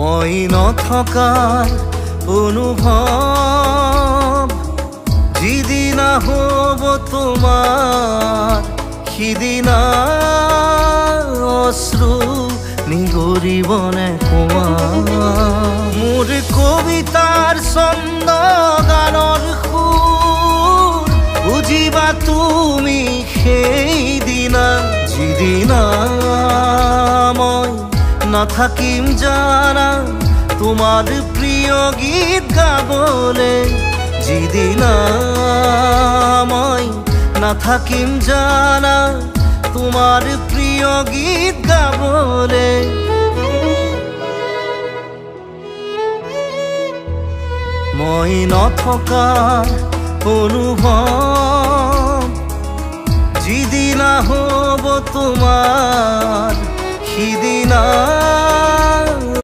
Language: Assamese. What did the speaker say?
মই নথকাৰ অনুভৱ যিদিনা হ'ব তোমাৰ সিদিনা অশ্ৰু নিগৰিবনে কোৱা মোৰ কবিতাৰ ছন্দ গানৰ সুৰ বুজিবা তুমি সেইদিনা যিদিনা মই নাথাকিম জানা তোমাৰ প্ৰিয় গীত গাবলে যিদিনা মই নাথাকিম জানা তোমাৰ প্ৰিয় গীত গাবলে মই নথকাৰ অনুভৱ যিদিনা হ'ব তোমাৰ সিদিনা